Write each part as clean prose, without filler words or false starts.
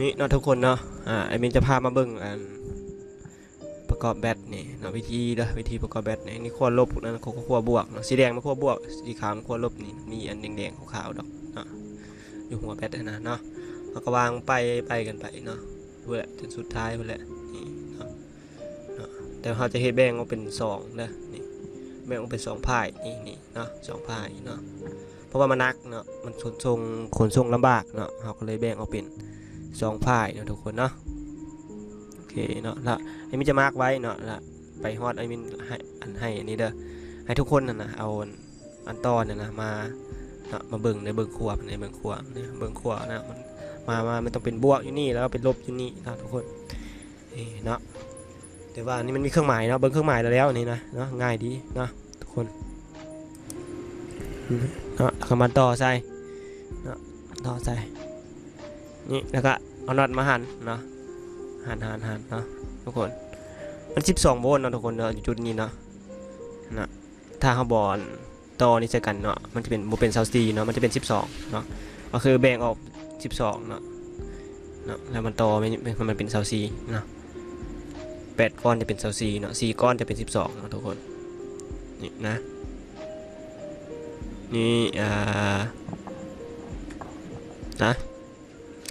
นี่เนาะทุกคนเนาะไอมินจะพามาเบิ่งประกอบแบตนี่เนาะวิธีประกอบแบตนี่ขั้วลบนั่นขั้วบวกเนาะสีแดงมันขั้วบวกสีขาวมันขั้วลบนี่มีอันแดงๆขาวๆดอกเนาะอยู่หัวแบตนะเนาะเราก็วางไปกันไปเนาะเพื่อจนสุดท้ายเพื่อนี่เนาะแต่เราจะเฮ็ดแบ่งออกเป็น2นะนี่แบ่งออกเป็น2พายนี่เนาะ2พายเนาะเพราะว่ามันนักเนาะมันขนส่งลำบากเนาะเราก็เลยแบ่งออกเป็น2พายเนาะทุกคนเนาะโอเคเนาะละไอ้มินจะมาร์กไว้เนาะละไปฮอดไอ้มินให้อันนี้เด้อให้ทุกคนนะเอาอันตอนเนี่ยนะมาเบิ่งในเบิ่งขวบในเบิ่งขวบเนี่ยเบิ่งขวบนะมันต้องเป็นบวกอยู่นี่แล้วเป็นลบอยู่นี่นะทุกคนเนาะแต่ว่านี่มันมีเครื่องหมายเนาะเบิ่งเครื่องหมายแล้วนี่นะเนาะง่ายดีเนาะทุกคนเนาะคำมันต่อใส่เนาะต่อใส่นี่แล้วก็เอาน็อตมาหั่นเนาะหั่นเนาะทุกคนมัน12โวลต์เนาะทุกคนเนาะอยู่จุดนี้เนาะถ้าเขาบอลต่อนี่ใส่กันเนาะมันจะเป็น24เนาะมันจะเป็น12เนาะก็คือแบ่งออก12เนาะแล้วมันต่อมันเป็น24เนาะ8ก้อนจะเป็น24เนาะ4ก้อนจะเป็น12เนาะทุกคนนี่นะนี่นะ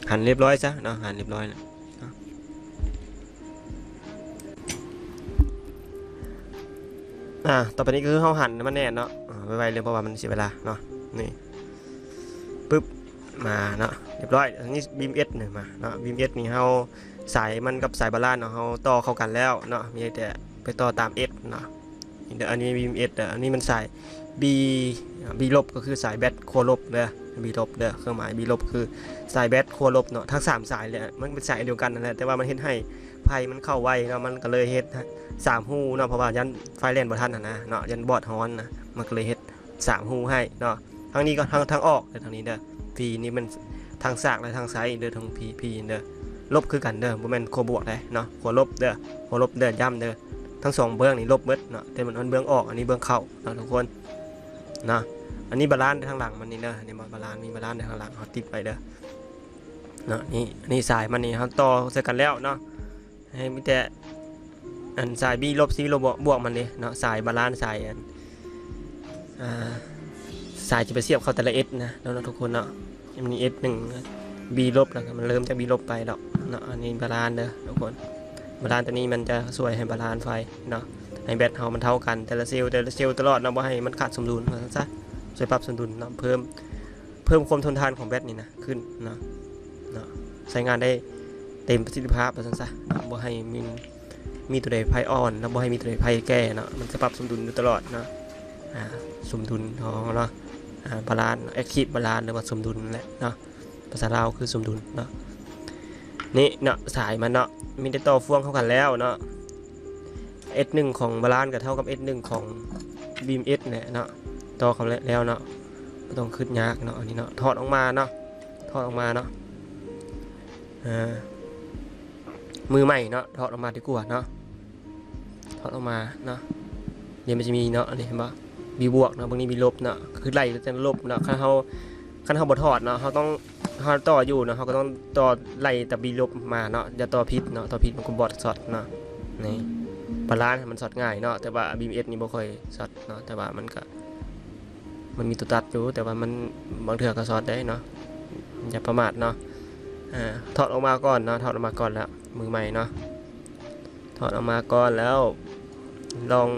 หั่นเรียบร้อยซะเนาะหั่นเรียบร้อยแล้วต่อไปนี้คือเขาหั่นมันแน่เนาะไวๆเลยเพราะว่ามันเสียเวลาเนาะนี่ปึ๊บมาเนาะเรียบร้อยอันนี้บีมเอสเนี่ยมาเนาะบีมเอสนี่เขาสายมันกับสายบาลานเนาะเขาต่อเข้ากันแล้วเนาะมีแต่ไปต่อตามเอสเนาะเดี๋ยวอันนี้บีมเอสอันนี้มันสายบีลบก็คือสายแบตขั้วลบเด้อบีลบเด้อเครื่องหมายบีลบคือสายแบตขั้วลบเนาะทั้ง3สายเลยมันเป็นสายเดียวกันนั่นแหละแต่ว่ามันเฮ็ดให้ไฟมันเข้าไวเนาะมันก็เลยเฮ็ด3หูเนาะเพราะว่ายันไฟแลนบ่ทันนะเนาะยันบอดฮ้อนนะมันก็เลยเฮ็ด3หูให้เนาะทางนี้ก็ทางออกเด้อทางนี้เด้อพีนี่มันทางซากและทางซ้ายเด้อทางพีเด้อลบคือกันเด้อบ่แม่นขั้วบวกเด้เนาะขั้วลบเด้อขั้วลบเด้อย้ำเด้อทั้ง2เบื้องนี่ลบเบิดเนาะแต่มันเบื้องออกอันนี้เบื้องเข้าเนาะทุกคนเนาะอันนี้บาลานซ์ทางหลังมันนี่เด้อนี่บาลานซ์มีบาลานซ์ทางหลังเขาติดไปเด้อเนาะนี่สายมันนี่เขาต่อใส่กันแล้วเนาะให้มีแต่อันสายบีลบซีลบบวกมันนี่เนาะสายบาลานซ์สายสายจะไปเสียบเข้าแต่ละเอสนะแล้วทุกคนเนาะมันเอสหนึ่งบีลบแล้วมันเริ่มจากบีลบไปดอกเนาะอันนี้บาลานซ์เด้อทุกคนบาลานซ์ตัวนี้มันจะช่วยให้บาลานซ์ไฟเนาะให้แบตมันเท่ากันแต่ละเซลล์ตลอดเนาะบ่ให้มันขาดสมดุลซะช่วยปรับสมดุลเนาะเพิ่มความทนทานของแบตนี่นะขึ้นเนาะใช้งานได้เต็มประสิทธิภาพซะบ่ให้มีตัวใดไพ่อ่อนแล้วบ่ให้มีตัวใดไพ่แก่เนาะมันจะปรับสมดุลอยู่ตลอดเนาะสมดุลของเนาะบาลานซ์แอคทีฟบาลานซ์หรือว่าสมดุลแหละเนาะภาษาลาวคือสมดุลเนาะนี่เนาะสายมันเนาะมีได้ต่อพ่วงเข้ากันแล้วเนาะ S1 ของบาลานซ์ก็เท่ากับ S1 ของบีม S เนี่ยเนาะต่อเขาแล้วเนาะไม่ต้องขึ้นยากเนาะอันนี้เนาะถอดออกมาเนาะมือใหม่เนาะถอดออกมาดีกว่าเนาะถอดออกมาเนาะเดี๋ยวมันจะมีเนาะอันนี้เห็นปะบีบวกเนาะบางนี้บีลบเนาะคือไล่จะลบเนาะขั้นเขาบดถอดเนาะเขาต้องเขาต่ออยู่เนาะเขาก็ต้องต่อไล่แต่บีลบมาเนาะอย่าต่อพิษเนาะต่อพิษมันก็บอดสอดเนาะนี่บาลานซ์มันสอดง่ายเนาะแต่ว่าบีมเอสนี่บ่ค่อยสอดเนาะแต่ว่ามันมีตัวตัดอยู่แต่ว่ามันบางเถื่อก็สอดได้เนาะอย่าประมาทเนาะถอดออกมาก่อนเนาะถอดออกมาก่อนแล้วมือใหม่เนาะถอดออกมาก่อนแล้วลอง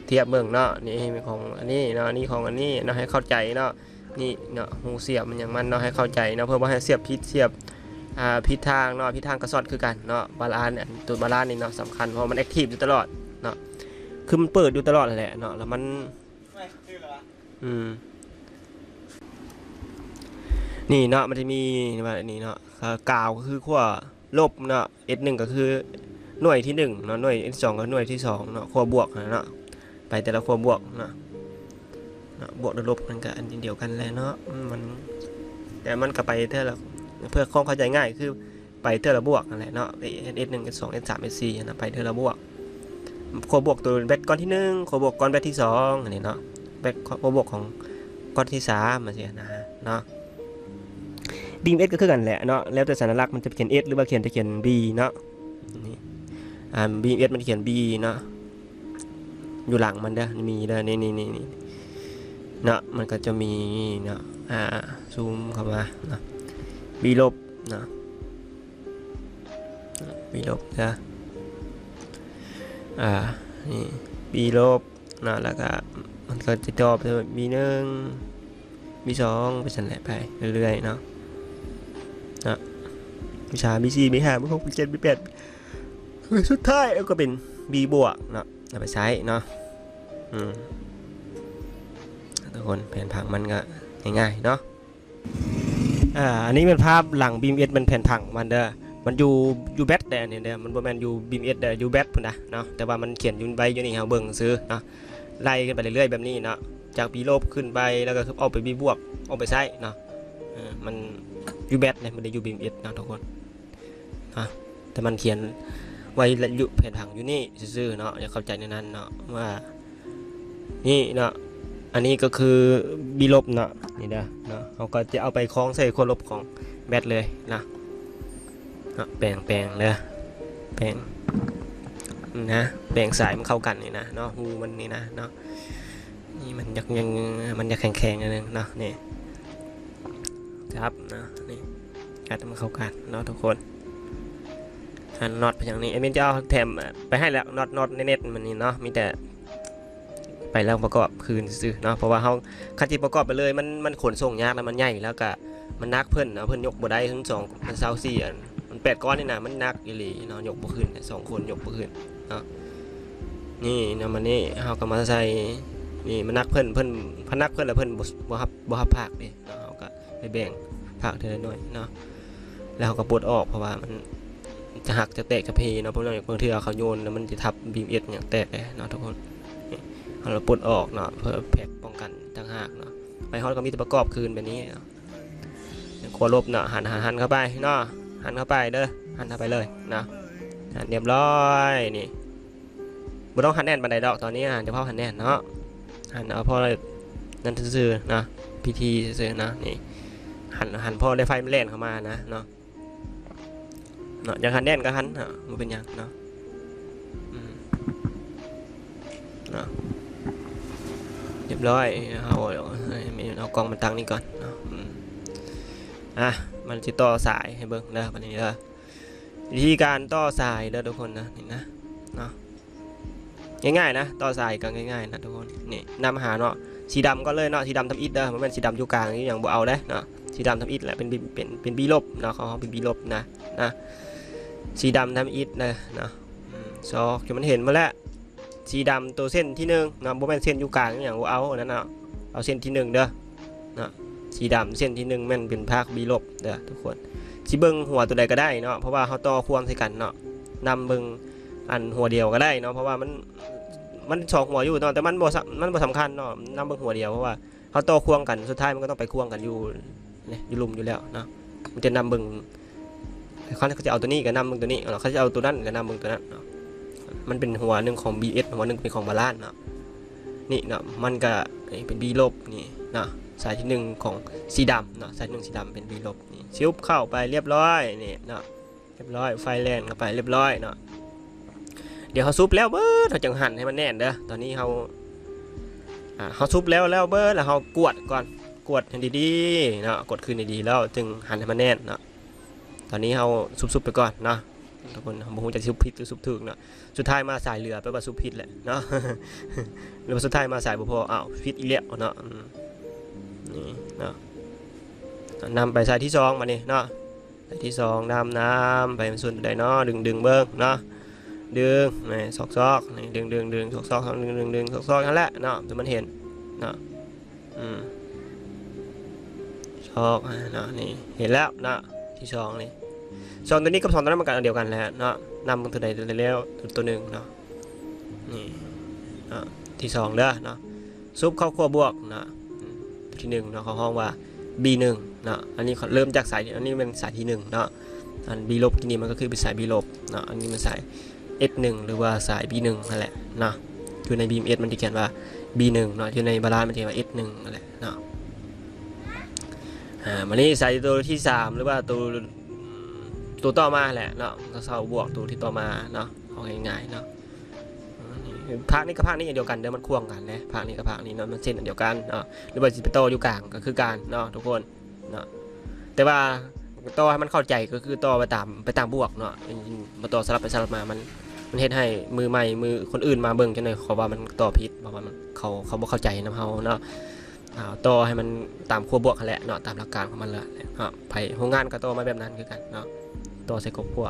เทียบเบิ่งเนาะนี่ของอันนี้เนาะนี่ของอันนี้เนาะให้เข้าใจเนาะนี่เนาะหูเสียบมันอย่างมันเนาะให้เข้าใจเนาะเพื่อว่าให้เสียบพิษทางเนาะพิษทางกระสอดคือกันเนาะบาลานซ์เนี่ยตัวบาลานซ์นี่เนาะสำคัญเพราะมันแอคทีฟอยู่ตลอดเนาะคือมันเปิดอยู่ตลอดแหละเนาะแล้วมันนี่เนาะมันจะมีนี่เนาะกาวก็คือขั้วลบเนาะ S1 ก็คือหน่วยที่1เนาะหน่วย S2 ก็หน่วยที่2เนาะขั้วบวกเนาะไปแต่ละขั้วบวกเนาะบวกลบมันก็อันเดียวกันแหละเนาะแต่มันก็ไปเท่าละเพื่อความเข้าใจง่ายคือไปเท่าละบวกนั่นแหละเนาะ S1 S2 S3 S4 นะไปเท่าละบวกขั้วบวกตัวแบตก้อนที่1ขั้วบวกก้อนแบตที่2อันนี้เนาะแบตขั้วบวกของก้อนที่3มาเสียนะเนาะ บีมเอสก็คือกันแหละเนาะแล้วแต่สัญลักษณ์มันจะเขียน S หรือว่าจะเขียน B เนาะนี่บีมเอสมันเขียน B เนาะอยู่หลังมันเด้อมีเด้อนี่เนาะมันก็จะมีเนาะซูมเข้ามาเนาะ B ลบเนาะ B ลบนะนี่ B ลบเนาะแล้วก็มันก็จะจบแบบ B1 B2 ไปสั่นแหละไปเรื่อยๆเนาะวิชา B4 B5 B6 B7 B8 สุดท้ายก็เป็น B บวกเนาะเอาไปใช้เนาะทุกคนแผนผังมันก็ง่ายๆเนาะอันนี้เป็นภาพหลัง BMS มันแผนผังมันเด้อมันอยู่แบตแต่เนี่ยเด้อมันบ่แม่นอยู่ BMS เด้ออยู่แบตพุ่นนะเนาะแต่ว่ามันเขียนอยู่ใบอยู่นี่เฮาเบิ่งซื้อเนาะไล่กันไปเรื่อยๆแบบนี้เนาะจาก B ลบขึ้นไปแล้วก็ออกไป B บวกออกไปใช้เนาะมันอยู่แบตเนี่ยมันได้อยู่ BMS เนาะทุกคนแต่มันเขียนไว้อยู่แผนผังอยู่นี่ซื่อๆเนาะอย่าเข้าใจในนั้นเนาะว่านี่เนาะอันนี้ก็คือ B ลบเนาะนี่เด้อเนาะเขาก็จะเอาไปคล้องใส่ขั้วลบของแบตเลยนะแปลงเด้อแปลงนะแปลงสายมันเข้ากันนี่นะเนาะหูมันนี่นะเนาะนี่มันมันจะแข็งๆนิดนึงเนาะนี่ครับนะนี่การทำมันเข้ากันเนาะทุกคนน็อตอย่างนี้ไอ้เมนจะเอาแถมไปให้แล้วน็อตเน็ตมันนี่เนาะมีแต่ไปแล้วประกอบคืนซื้อเนาะเพราะว่าเขาคันที่ประกอบไปเลยมันขนส่งยากแล้วมันใหญ่แล้วก็มันนักเพิ่นเนาะเพิ่นยกบ่ได้ทั้งสองมัน24อันมัน8ก้อนนี่นะมันนักอีหลีเนาะยกบ่ขึ้น2คนยกบ่ขึ้นเนาะนี่เนาะมันนี่เฮาก็มาใส่นี่มันนักเพิ่นพนักเพิ่นแล้วเพิ่นบ่ฮับภาคเด้เนาะเฮาก็ไปแบ่งภาคเท่าน้อยเนาะแล้วเฮาก็ปลดออกเพราะว่ามันจะหักจะแตกกระเพเนาะเพราะบางทีเขาโยนแล้วมันจะทับบีมเอสอย่างแตกเลยเนาะทุกคนเราปลดออกเนาะเพื่อแผกป้องกันต่างหากเนาะไปฮอตก็มีแต่ประกอบคืนแบบนี้เนาะขั้วลบเนาะหันเข้าไปเนาะหันเข้าไปเด้อหันเข้าไปเลยนะหันเรียบร้อยนี่บ่ต้องหันแน่นบันไดดอกตอนนี้เฉพาะหันแน่นเนาะหันเอาพอนั่นซื่อๆนะพิธีซื่อๆนะนี่หันพอได้ไฟมันแล่นเข้ามานะเนาะอย่างหันแน่นก็หันมันเป็นอย่างเนาะเรียบร้อยเอากล้องมาตั้งนี่ก่อนเนาะมันจะต่อสายให้เบิ่งเด้อวันนี้เด้อวิธีการต่อสายเด้อทุกคนนะนี่นะเนาะง่ายๆนะต่อสายก็ง่ายๆนะทุกคนนี่นำหาเนาะสีดำก็เลยเนาะสีดำทำอิฐเด้อมันเป็นสีดำอยู่กลางอย่างบ่เอาเด้เนาะสีดำทำอิฐแหละเป็นบีลบเนาะเขาเป็นบีลบนะสีดำทำอิฐนะเนาะซอกจนมันเห็นมาแล้วสีดำตัวเส้นที่1เนาะบ่แม่นเส้นอยู่กลางอย่างบ่เอานั่นเนาะเอาเส้นที่1เด้อเนาะสีดำเส้นที่1แม่นเป็นภาคบีลบเด้อทุกคนสิเบิ่งหัวตัวใดก็ได้เนาะเพราะว่าเฮาต่อควงใส่กันเนาะนำเบิ่งอันหัวเดียวก็ได้เนาะเพราะว่ามัน2หัวอยู่เนาะแต่มันบ่สำคัญเนาะนำเบิ่งหัวเดียวเพราะว่าเฮาต่อควงกันสุดท้ายมันก็ต้องไปควงกันอยู่เนี่ยอยู่ลุมอยู่แล้วเนาะมันจะนำเบิ่งเขาจะเอาตัวนี้กับนำเบิ่งตัวนี้เขาจะเอาตัวนั้นกับนำเบิ่งตัวนั้นเนาะมันเป็นหัวหนึ่งของ BS หัวหนึ่งเป็นของบาลานเนาะนี่เนาะมันก็เป็น B ลบนี่เนาะสายที่1ของสีดำเนาะสายที่1สีดำเป็น B ลบนี่ชิวเข้าไปเรียบร้อยนี่เนาะเรียบร้อยไฟแลนเข้าไปเรียบร้อยเนาะเดี๋ยวเขาซุปแล้วเบิร์ดเขาจังหั่นให้มันแน่นเด้อตอนนี้เขาซุปแล้วเบิร์ดแล้วเขากวดก่อนกวดให้ดีๆเนาะกดคืนดีๆแล้วจึงหั่นให้มันแน่นเนาะตอนนี้เขาซุปไปก่อนเนาะทุกคนผมคงจะซุปผิดหรือซุปถูกเนาะสุดท้ายมาสายเหลือไปว่าซุปผิดแหละเนาะหรือว่าสุดท้ายมาสายบุพอผิดอีเลี้ยเนาะนี่เนาะนำไปสายที่2มานี่เนาะสายที่2น้ำไปส่วนใดเนาะดึงเบิ้งเนาะดึงนี่ซอกนี่ดึงซอกดึงซอกนั่นแหละเนาะจนมันเห็นเนาะซอกเนาะนี่เห็นแล้วเนาะที่2นี่2ตัวนี้กับ2ตัวนั้นมันกันเดียวกันแหละเนาะนำตัวใดตัวแล้วตัว1เนาะนี่ที่2เด้อเนาะซุปเข้าขั้วบวกเนาะที่1เนาะเขาห้องว่า B1 เนาะอันนี้เริ่มจากสายอันนี้เป็นสายที่1เนาะอัน B ลบที่นี่มันก็คือเป็นสาย B ลบเนาะอันนี้มันสาย S1 หรือว่าสาย B1 นั่นแหละเนาะอยู่ใน BMS มันจะเขียนว่า B1 เนาะอยู่ในบาลานซ์มันจะเขียนว่า S1 นั่นแหละเนาะ วันนี้ใส่ตัวที่3หรือว่าตัวต่อมาแหละเนาะเราเสาบวกตัวที่ต่อมาเนาะเอาง่ายๆเนาะภาคนี้กับภาคนี้อย่างเดียวกันเดี๋ยวมันควงกันนะภาคนี้กับภาคนี้เนาะมันเส้นอันเดียวกันเนาะหรือว่าจิตโตอยู่กลางก็คือการเนาะทุกคนเนาะแต่ว่าต่อให้มันเข้าใจก็คือต่อไปตามบวกเนาะมาต่อสลับไปสลับมามันเฮ็ดให้มือใหม่มือคนอื่นมาเบิ่งจังได๋เขาว่ามันต่อผิดเพราะว่ามันเขาบ่เข้าใจนำเฮาเนาะต่อให้มันตามขั้วบวกนั่นแหละเนาะตามหลักการของมันเลยเนาะไผโรงงานก็ต่อมาแบบนั้นคือกันเนาะต่อใส่กับขั้ว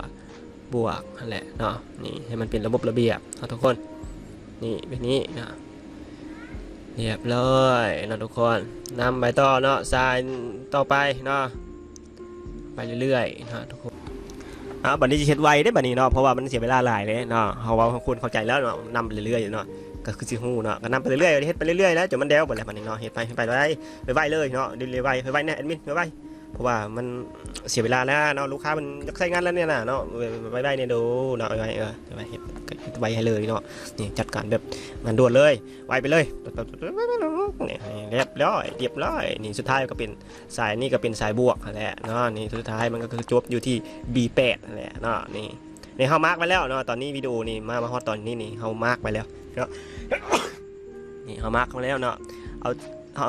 บวกนั่นแหละเนาะนี่ให้มันเป็นระบบระเบียบเนาะทุกคนนี่แบบนี้นะเรียบร้อยเนาะทุกคนนำไปต่อเนาะสายต่อไปเนาะไปเรื่อยๆเนาะทุกคนบัดนี้จะเฮ็ดไวได้บัดนี้เนาะเพราะว่ามันเสียเวลาหลายเลยเนาะเฮาว่าคุณเข้าใจแล้วเนาะนำไปเรื่อยๆเนาะก็คือสิฮู้เนาะก็นำไปเรื่อยๆเฮ็ดไปเรื่อยๆแล้วจนมันแล้วบัดแล้วบัดนี้เนาะเฮ็ดไปไวเลยเนาะเรื่อยๆไวๆเนี่ยแอดมินไวเพราะว่ามันเสียเวลาแล้วเนาะลูกค้ามันอยากใช้งานแล้วเนี่ยนะเนาะไวๆเนี่ยดูเนาะไวเฮ็ดไวให้เลยเนาะนี่จัดการแบบงานด่วนเลยไวไปเลยนี่เรียบร้อยนี่สุดท้ายก็เป็นสายนี่ก็เป็นสายบวกนั่นแหละเนาะนี่สุดท้ายมันก็คือจบอยู่ที่ B8 นั่นแหละเนาะนี่ในเฮามาร์กไว้แล้วเนาะตอนนี้วิดีโอนี่มาฮอตตอนนี้นี่เฮามาร์กไปแล้วเนาะนี่เฮามาร์กมาแล้วเนาะเอ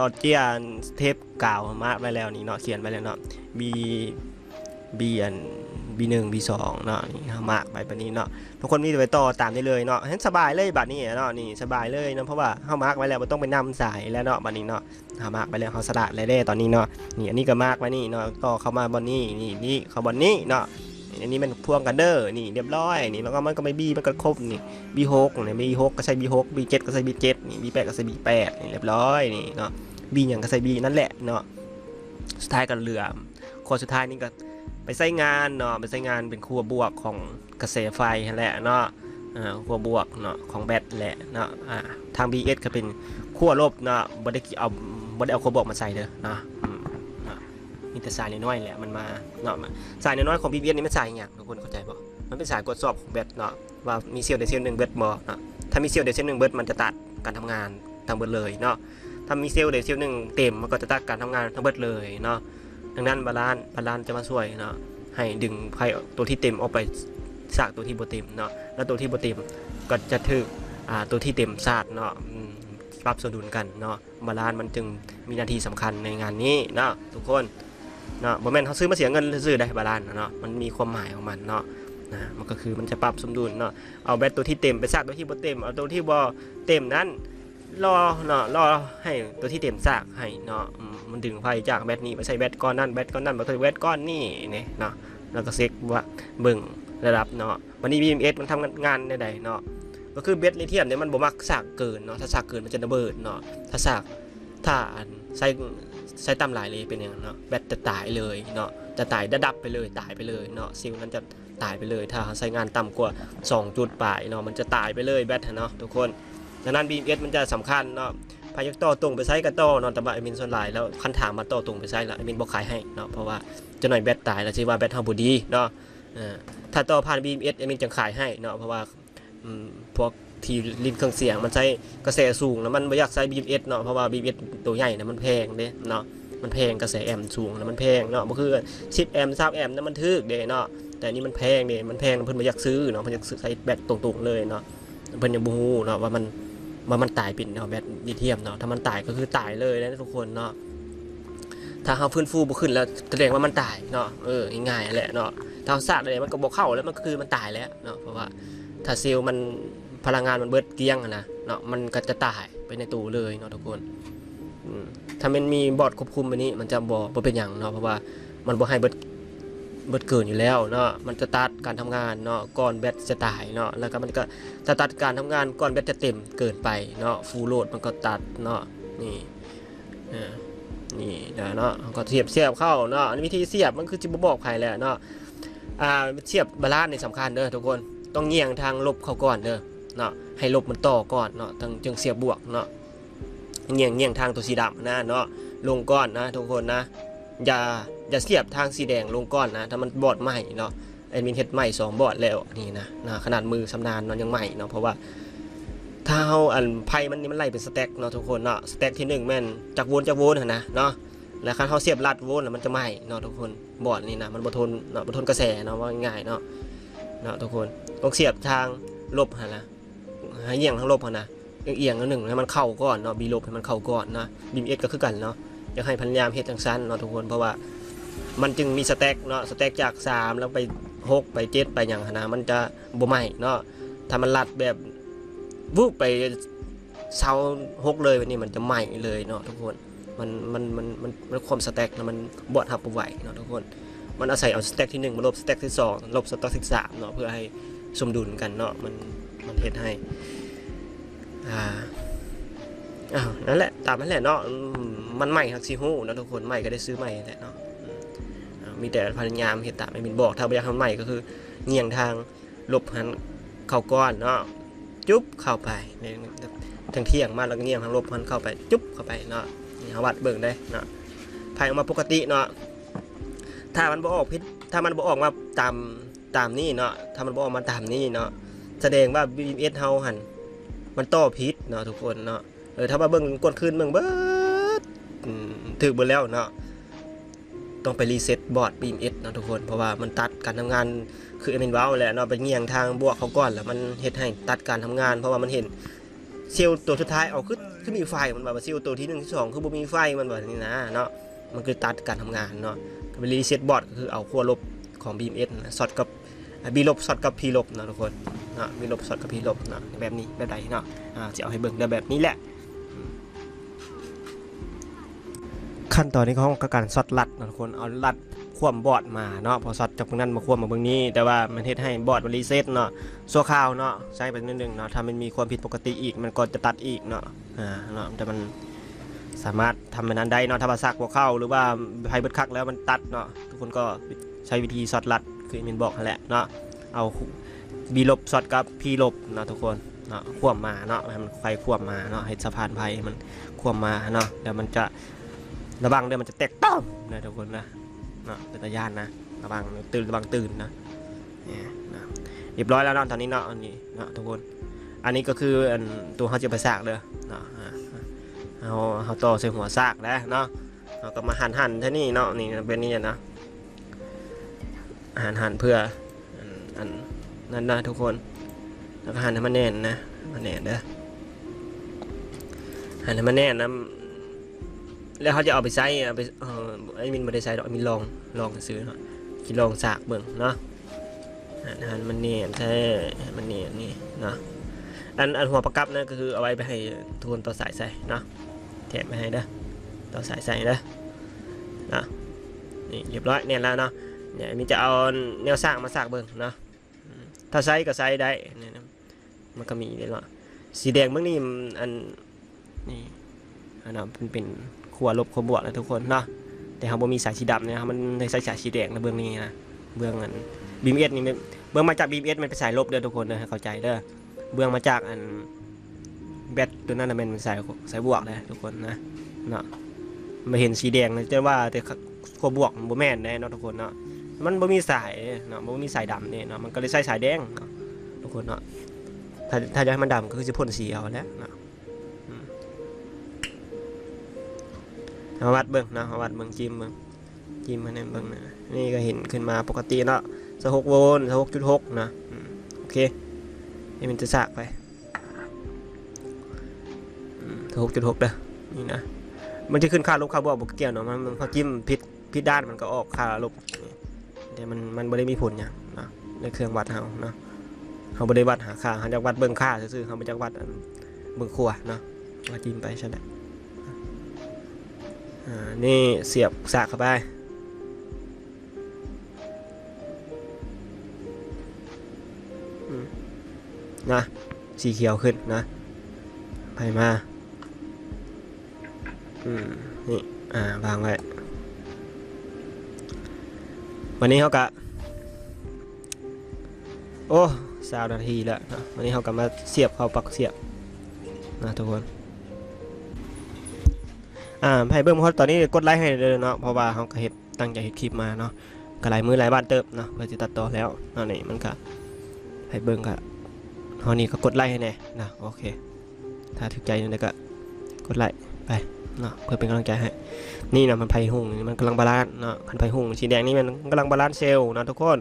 าเจียนเทปกาวมาร์กไว้แล้วนี่เนาะเขียนไว้แล้วเนาะ B1 B2 เนาะนี่เฮามาร์กไปแบบนี้เนาะทุกคนมีไปต่อตามได้เลยเนาะเห็นสบายเลยบัดนี้เนาะนี่สบายเลยเนาะเพราะว่าเฮามาร์กไว้แล้วบ่ต้องไปนำสายแล้วเนาะบัดนี้เนาะเฮามาร์กไปแล้วเฮาสลัดเลยได้ตอนนี้เนาะนี่อันนี้ก็มาร์กไว้นี่เนาะต่อเข้ามาบนนี้นี่เข้าบนนี้เนาะอันนี้มันพ่วงกันเด้อนี่เรียบร้อยนี่แล้วก็มันก็ไม่บีมันก็ครบนี่ B6 นี่ B6 ก็ใช้ B6 B7 ก็ใช้ B7 นี่ B8 ก็ใช้ B8 นี่เรียบร้อยนี่เนาะ B อย่างก็ใช้ B นั่นแหละเนาะสุดท้ายก็เหลือข้อสุดท้ายนี่ก็ไปใช้งานเนาะไปใช้งานเป็นขั้วบวกของกระแสไฟนั่นแหละเนาะขั้วบวกเนาะของแบตแหละเนาะทาง BS ก็เป็นขั้วลบเนาะบ่ได้เอาขั้วบวกมาใส่เด้อเนาะมีแต่สายน้อยๆแหละมันมาเนาะสายน้อยๆของ BBS นี่มันสายอย่างทุกคนเข้าใจป่ะมันเป็นสายกดสอบของแบตเนาะว่ามีเซลล์ใดเซลล์หนึ่งเบิดบ่เนาะถ้ามีเซลล์ใดเซลล์หนึ่งเบิดมันจะตัดการทำงานทั้งเบิดเลยเนาะถ้ามีเซลล์ใดเซลล์หนึ่งเต็มมันก็จะตัดการทำงานทั้งเบิดเลยเนาะดังนั้นบาลานซ์จะมาช่วยเนาะให้ดึงไฟตัวที่เต็มออกไปซากตัวที่บ่เต็มเนาะแล้วตัวที่บ่เต็มก็จะถึกตัวที่เต็มซากเนาะปรับสมดุลกันเนาะบาลานซ์มันจึงมีหน้าที่สำคัญในงานนี้เนาะทุกคนเนาะบ่แม่นเขาซื้อมาเสียเงินซื้อได้บาลานซ์เนาะมันมีความหมายของมันเนาะมันก็คือมันจะปรับสมดุลเนาะเอาแบตตัวที่เต็มไปซากตัวที่บ่เต็มเอาตัวที่บ่เต็มนั้นรอเนาะรอให้ตัวที่เต็มซากให้เนาะมันดึงไฟจากแบตนี้ไปใส่แบตก้อนนั้นแบตก้อนนั้นมาใส่แบตก้อนนี้นี่เนาะแล้วก็เช็คว่าเบิ่งระดับเนาะวันนี้ BMS มันทำงานได้เนาะก็คือแบตลิเธียมเนี่ยมันบ่มักซากเกินเนาะถ้าซากเกินมันจะระเบิดเนาะถ้าใส่ต่ำหลายเลยเป็นอย่างเนาะแบตจะตายเลยเนาะจะตายดับไปเลยตายไปเลยเนาะเซลล์นั้นจะตายไปเลยถ้าใช้งานต่ำกว่า2จุดปลายเนาะมันจะตายไปเลยแบตเนาะทุกคนดังนั้น BMS มันจะสำคัญเนาะพายักต่อตรงไปใช้กับต่อเนาะแต่ว่าไอมินส่วนหลายแล้วคันถามมาต่อตรงไปใช้แล้วไอมินบ่ขายให้เนาะเพราะว่าจะหน่อยแบตตายแล้วสิว่าแบตเฮาบ่ดีเนาะถ้าต่อผ่าน BMS ไอมินจะขายให้เนาะเพราะว่าพวกที่ลิ้นเครื่องเสียงมันใช้กระแสสูงแล้วมันบ่อยากใช้ BMS เนาะเพราะว่า BMS ตัวใหญ่นะมันแพงเด้เนาะมันแพงกระแสแอมป์สูงแล้วมันแพงเนาะบ่คือ10แอมป์20แอมป์นั้นมันถูกเด้เนาะแต่นี่มันแพงเด้มันแพงเพิ่นบ่อยากซื้อเนาะเพิ่นอยากใช้แบตตรงๆเลยเนาะเพิ่นยังบ่ฮู้เนาะว่ามันตายเป็นเนาะแบตลิเธียมเนาะถ้ามันตายก็คือตายเลยนะทุกคนเนาะถ้าเฮาฟื้นฟูบ่ขึ้นแล้วแสดงว่ามันตายเนาะง่ายๆแหละเนาะถ้าซากอะไรมันก็บ่เข้าแล้วมันก็คือมันตายแล้วเนาะเพราะว่าถ้าเซลล์มันพลังงานมันเบิดเกลี้ยงนะเนาะมันก็จะตายไปในตู้เลยเนาะทุกคนถ้ามันมีบอร์ดควบคุมอันนี้มันจะบ่เป็นหยังเนาะเพราะว่ามันบ่ให้เบิดเกินอยู่แล้วเนาะมันจะตัดการทำงานเนาะก่อนแบตจะตายเนาะแล้วก็มันก็จะตัดการทำงานก่อนแบตจะเต็มเกินไปเนาะฟูลโหลดมันก็ตัดเนาะนี่เนาะก็เสียบเข้าเนาะวิธีเสียบมันคือจะบอกใครแหละเนาะเสียบบาลานซ์นี่สำคัญเด้อทุกคนต้องเงี่ยงทางลบเข้าก่อนเด้อเนาะให้ลบมันต่อก่อนเนาะจึงเสียบบวกเนาะเงี่ยงทางตัวสีดำนะเนาะลงก้อนนะทุกคนนะอย่าเสียบทางสีแดงลงก้อนนะถ้ามันบอดใหม่เนาะแอดมินเฮ็ดใหม่2บอดแล้วนี่นะขนาดมือชำนาญเนาะยังใหม่เนาะเพราะว่าถ้าเฮาไพ่มันไล่เป็นสแต็กเนาะทุกคนเนาะสแต็กที่1แม่นจากวนนะเนาะ แล้วคันเขาเสียบลัดโวลต์แล้วมันจะไหม้เนาะทุกคนบอร์ดนี่นะมันบ่ทนเนาะบ่ทนกระแสเนาะว่าง่ายๆเนาะทุกคนต้องเสียบทางลบหั่นนะให้เอียงทางลบหั่นนะเอียงแล้วหนึ่งให้มันเข้าก่อนเนาะบีลบให้มันเข้าก่อนนะบีมเอสก็คือกันเนาะอยากให้พยายามเฮ็ดจังซั่นเนาะทุกคนเพราะว่ามันจึงมีสแต็กเนาะสแต็กจาก3แล้วไป6ไป7ไปหยังหั่นนะมันจะบ่ไหม้เนาะถ้ามันลัดแบบวูบไปเสา6เลยแบบนี้มันจะไหม้เลยเนาะทุกคนมันความสแต็กนะมันบอดหับบ่ไหวเนาะทุกคนมันอาศัยเอาสแต็กที่1มาลบสแต็กที่2ลบสแต็กที่3เนาะเพื่อให้สมดุลกันเนาะมันเฮ็ดให้นั่นแหละตามนั้นแหละเนาะมันใหม่ฮักซิฮู้เนาะทุกคนใหม่ก็ได้ซื้อใหม่แหละเนาะมีแต่พยายามเฮ็ดตามไอ้มินบอกถ้าบ่อยากทำใหม่ก็คือเงี่ยงทางลบหันเข้าก้อนเนาะจุ๊บเข้าไปในทางเที่ยงมาแล้วก็เงี่ยงทางลบหันเข้าไปจุ๊บเข้าไปเนาะนี่เฮาวัดเบิ่งได้เนาะภายออกมาปกติเนาะถ้ามันบ่ออกพิษถ้ามันบ่ออกมาตามนี้เนาะถ้ามันบ่ออกมาตามนี้เนาะแสดงว่า BMS เฮาหั่นมันต่อพิษเนาะทุกคนเนาะถ้ามาเบิ่งกดคืนเบิ่งเบิดถึกเบิดแล้วเนาะต้องไปรีเซ็ตบอร์ด BMS เนาะทุกคนเพราะว่ามันตัดการทำงานคือเอเมนเว้าแหละเนาะไปเงี่ยงทางบวกเขาก่อนแล้วมันเฮ็ดให้ตัดการทำงานเพราะว่ามันเห็นเซลล์ตัวสุดท้ายเอาคือมีไฟมันว่าเซลล์ตัวที่1ที่2คือบ่มีไฟมันว่านี่นะเนาะมันคือตัดการทำงานเนาะไปรีเซ็ตบอร์ดก็คือเอาขั้วลบของ BMS นะช็อตกับ B ลบช็อตกับ P ลบเนาะทุกคนเนาะ B ลบช็อตกับ P ลบเนาะแบบนี้แบบใดเนาะจะเอาให้เบิ่งได้แบบนี้แหละขั้นตอนนี้ของการช็อตลัดนะทุกคนเอาลัดคว่ำบอร์ดมาเนาะพอช็อตจากตรงนั้นมาคว่ำมาเบื้องนี้แต่ว่ามันเฮ็ดให้บอร์ดมันรีเซ็ตเนาะชั่วคราวเนาะใช้ไปนิดนึงเนาะถ้ามันมีความผิดปกติอีกมันก็จะตัดอีกเนาะเนาะแต่มันสามารถทำแบบนั้นได้เนาะถ้าภาษาหัวเข้าหรือว่าไพ่เบิดคักแล้วมันตัดเนาะทุกคนก็ใช้วิธีช็อตลัดคือมินบอกนั่นแหละเนาะเอา B ลบช็อตกับ P ลบเนาะทุกคนเนาะคว่ำมาเนาะให้มันไฟคว่ำมาเนาะให้สะพานไฟมันคว่ำมาเนาะแล้วมันจะระวังด้วยมันจะแตกต้อมนะทุกคนนะเนาะเป็นตาย่านนะระวังตื่นนะเนี่ยนะเรียบร้อยแล้วเนาะตอนนี้เนาะอันนี้เนาะทุกคนอันนี้ก็คือตัวเขาจะไปซากเลยเนาะเขาต่อใส่หัวซากแล้วเนาะเราก็มาหั่นท่านี่เนาะนี่เป็นนี่นะหั่นเพื่ออันนั้นนะทุกคนแล้วก็หั่นให้มันแน่นนะมันแน่นเด้อหั่นให้มันแน่นนะแล้วเขาจะเอาไปใช้เอาไปไอ้มินไม่ได้ใช้ดอกมินลองซื้อเนาะคิดลองสากเบิ่งเนาะหั่นมันเนียนใช่มันเนียนนี่เนาะอันหัวประกับนั่นก็คือเอาไว้ไปให้ทุนต่อสายใส่เนาะแถมไปให้เด้อต่อสายใส่เด้อนะนี่เรียบร้อยเนียนแล้วเนาะเนี่ยมินจะเอาแนวสากมาสากเบิ่งเนาะถ้าใช้ก็ใช้ได้เนี่ยมันก็มีเลยเนาะสีแดงเมื่อนี้อันนี่อันนั้นเป็นขั้วลบขั้วบวกนะทุกคนเนาะแต่เขาบ่มีสายสีดำเนี่ยมันในสายสีแดงนะเบื้องนี้นะเบื้องอันบีมเอสนี่เบื้องมาจากบีมเอสมันเป็นสายลบเด้อทุกคนเด้อเข้าใจเด้อเบื้องมาจากอันแบตตัวนั้นเป็นสายบวกเลยทุกคนนะเนาะมาเห็นสีแดงนะจะว่าแต่ขั้วบวกมันบ่แม่นแน่เนาะทุกคนเนาะมันบ่มีสายเนาะบ่มีสายดำเนี่ยเนาะมันก็เลยใส่สายแดงเนาะทุกคนเนาะถ้าจะให้มันดำก็คือจะพ่นสีเอาแล้วเนาะวัดเบิ่งนะวัดเบิ่งจิ้มมาในเบิ่งนี่ก็เห็นขึ้นมาปกติเนาะ16 โวลต์ 6.6 นะโอเคให้มันจะสากไป6.6เด้อนี่นะมันจะขึ้นค่าลบค่าบวกบ่เกี่ยวเนาะมันพอจิ้มผิดด้านมันก็ออกค่าลบแต่มันบ่ได้มีผลหยังนะในเครื่องวัดเฮาเนาะเฮาบ่ได้วัดหาค่าเฮาจักวัดเบิ่งค่าซื่อๆเฮาบ่จักวัดเบิ่งขั้วเนาะว่าจิ้มไปใช่ไหมนี่เสียบสากเข้าไปนะสีเขียวขึ้นนะไปมานี่วางไว้วันนี้เขากะโอ้20 นาทีแล้วนะวันนี้เขากะมาเสียบเข้าปลั๊กเสียบนะทุกคนให้เบิ่งเพราะตอนนี้กดไลค์ให้เลยเนาะเพราะว่าเขาก็เฮ็ดตั้งใจเฮ็ดคลิปมาเนาะก็หลายมื้อหลายบ้านเติบเนาะเพื่อจะตัดต่อแล้วเนาะนี่มันก็ให้เบิ่งก็เฮานี่ก็กดไลค์ให้แน่นะโอเคถ้าถูกใจนี่ก็กดไลค์ไป เนาะเพื่อเป็นกำลังใจให้นี่นะมันไผ่หุ่งมันกำลังบาลานซ์เนาะคันไผ่หุ่งสีแดงนี่มันกำลังบาลานซ์เซลล์นะทุกคน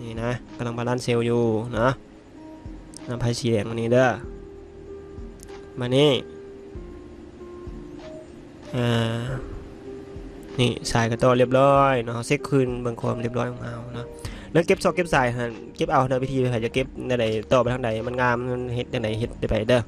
นี่นะกำลังบาลานซ์เซลล์อยู่นะไผ่สีแดงอันนี้เด้อมานี่นี่สายกระต่อเรียบร้อยเนาะเซ็กคืนเบิ่งความเรียบร้อยของเราเนาะแล้วเก็บซอกเก็บสายฮะเก็บเอาเด้อวิธีไปจะเก็บในใดต่อไปทางใดมันงามมันเฮ็ดจังไดเฮ็ดได้ไปเด้อ